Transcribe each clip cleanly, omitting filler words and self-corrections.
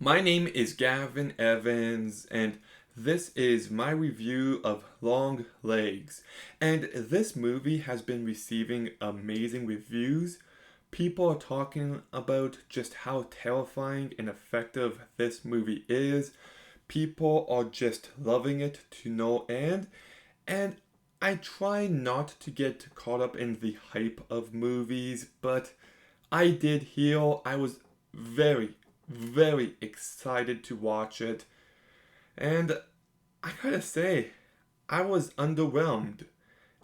My name is Gavin Evans, and this is my review of Longlegs. And this movie has been receiving amazing reviews. People are talking about just how terrifying and effective this movie is. People are just loving it to no end. And I try not to get caught up in the hype of movies, but I did heal. I was very, very excited to watch it. And I gotta say, I was underwhelmed.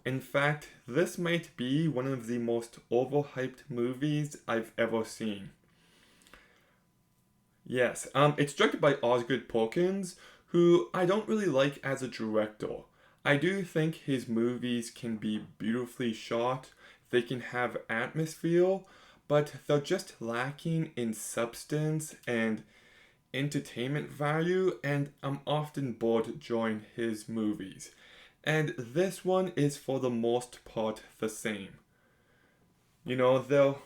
In fact, this might be one of the most overhyped movies I've ever seen. Yes, it's directed by Osgood Perkins, who I don't really like as a director. I do think his movies can be beautifully shot, they can have atmosphere, but they're just lacking in substance and entertainment value, and I'm often bored during his movies. And this one is for the most part the same. They'll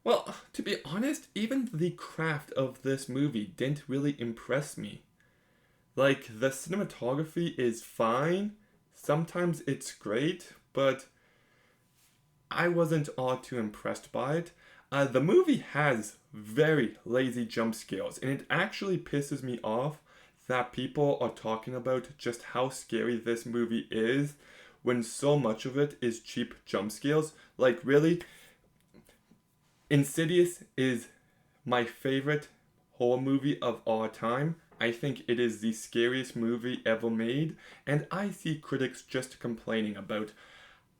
well, to be honest, even the craft of this movie didn't really impress me. Like, the cinematography is fine, sometimes it's great, but I wasn't all too impressed by it. The movie has very lazy jump scares, and it actually pisses me off that people are talking about just how scary this movie is when so much of it is cheap jump scares. Like, really, Insidious is my favorite horror movie of all time. I think it is the scariest movie ever made, and I see critics just complaining about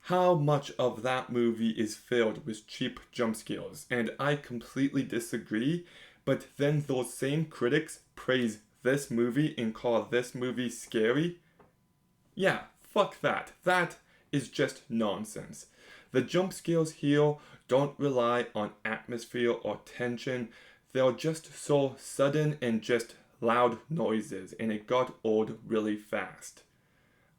how much of that movie is filled with cheap jump scares, and I completely disagree. But then those same critics praise this movie and call this movie scary. Yeah, fuck that. That is just nonsense. The jump scares here don't rely on atmosphere or tension. They're just so sudden and just loud noises, and it got old really fast.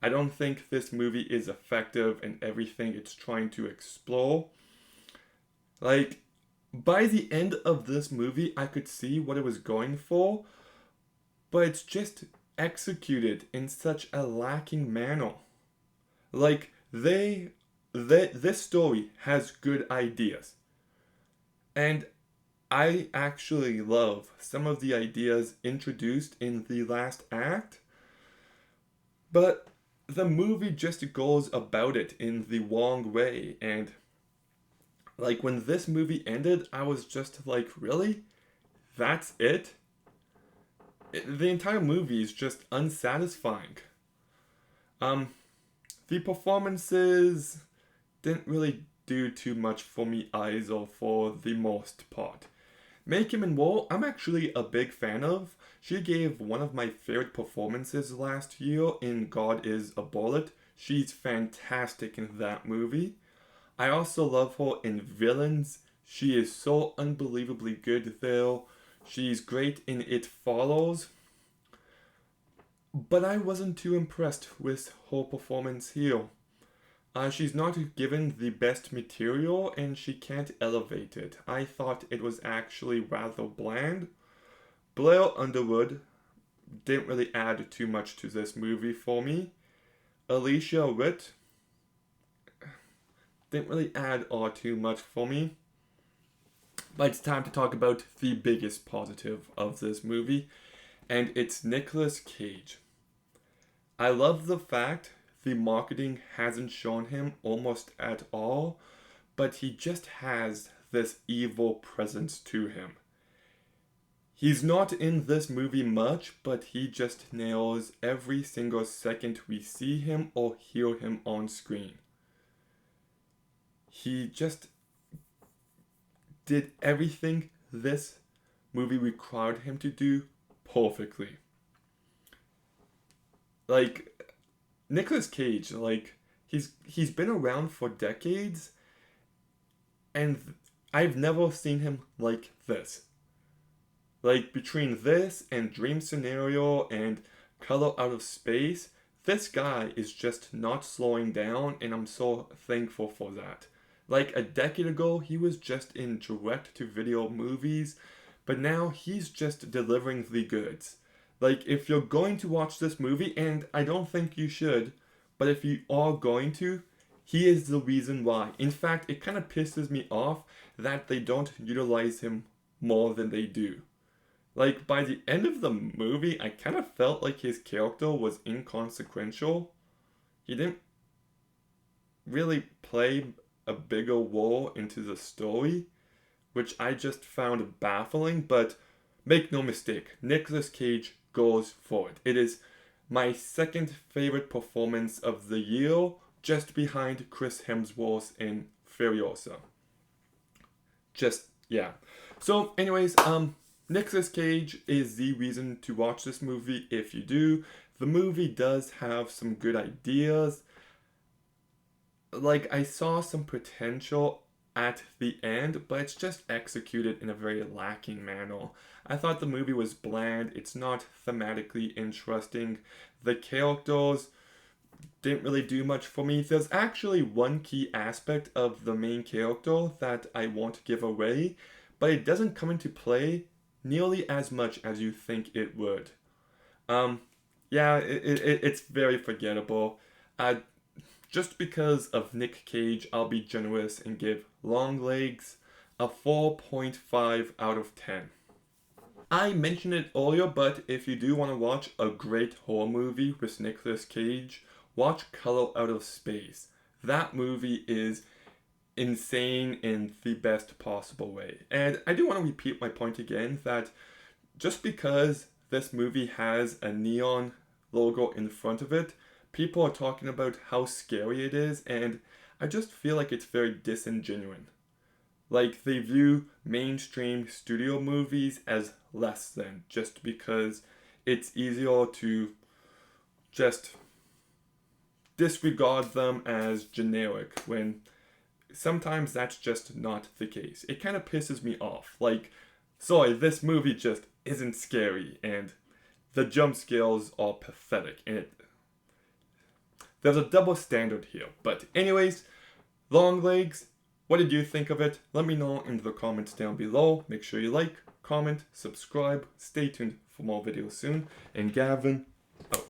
I don't think this movie is effective in everything it's trying to explore. Like, by the end of this movie, I could see what it was going for, but it's just executed in such a lacking manner. Like, this story has good ideas, and I actually love some of the ideas introduced in the last act, but the movie just goes about it in the wrong way. And like, when this movie ended, I was just like, really? That's it? The entire movie is just unsatisfying. Um, the performances didn't really do too much for me either for the most part. Mae Kim Woo, I'm actually a big fan of. She gave one of my favorite performances last year in God is a Bullet. She's fantastic in that movie. I also love her in Villains. She is so unbelievably good there. She's great in It Follows. But I wasn't too impressed with her performance here. She's not given the best material and she can't elevate it. I thought it was actually rather bland. Blair Underwood didn't really add too much to this movie for me. Alicia Witt didn't really add all too much for me. But it's time to talk about the biggest positive of this movie, and it's Nicolas Cage. I love the fact the marketing hasn't shown him almost at all, but he just has this evil presence to him. He's not in this movie much, but he just nails every single second we see him or hear him on screen. He just did everything this movie required him to do perfectly. Like, Nicolas Cage, like, he's been around for decades, and I've never seen him like this. Like, between this and Dream Scenario and Color Out of Space, this guy is just not slowing down, and I'm so thankful for that. Like, a decade ago, he was just in direct to video movies, but now he's just delivering the goods. Like, if you're going to watch this movie, and I don't think you should, but if you are going to, he is the reason why. In fact, it kind of pisses me off that they don't utilize him more than they do. Like, by the end of the movie, I kind of felt like his character was inconsequential. He didn't really play a bigger role into the story, which I just found baffling, but make no mistake, Nicolas Cage goes for it. It is my second favorite performance of the year, just behind Chris Hemsworth in Furiosa. Just, yeah. So, anyways, Nicolas Cage is the reason to watch this movie if you do. The movie does have some good ideas. Like, I saw some potential at the end, but it's just executed in a very lacking manner. I thought the movie was bland, it's not thematically interesting. The characters didn't really do much for me. There's actually one key aspect of the main character that I won't give away, but it doesn't come into play nearly as much as you think it would. Um, yeah, it's very forgettable. Just because of Nick Cage, I'll be generous and give Longlegs a 4.5 out of 10. I mentioned it earlier, but if you do want to watch a great horror movie with Nicolas Cage, watch Color Out of Space. That movie is insane in the best possible way. And I do want to repeat my point again that just because this movie has a neon logo in front of it, people are talking about how scary it is, and I just feel like it's very disingenuous. Like, they view mainstream studio movies as less than, just because it's easier to just disregard them as generic, when sometimes that's just not the case. It kind of pisses me off. Like, sorry, this movie just isn't scary, and the jump scares are pathetic, and there's a double standard here. But anyways, Longlegs, what did you think of it? Let me know in the comments down below. Make sure you like, comment, subscribe. Stay tuned for more videos soon. And Gavin,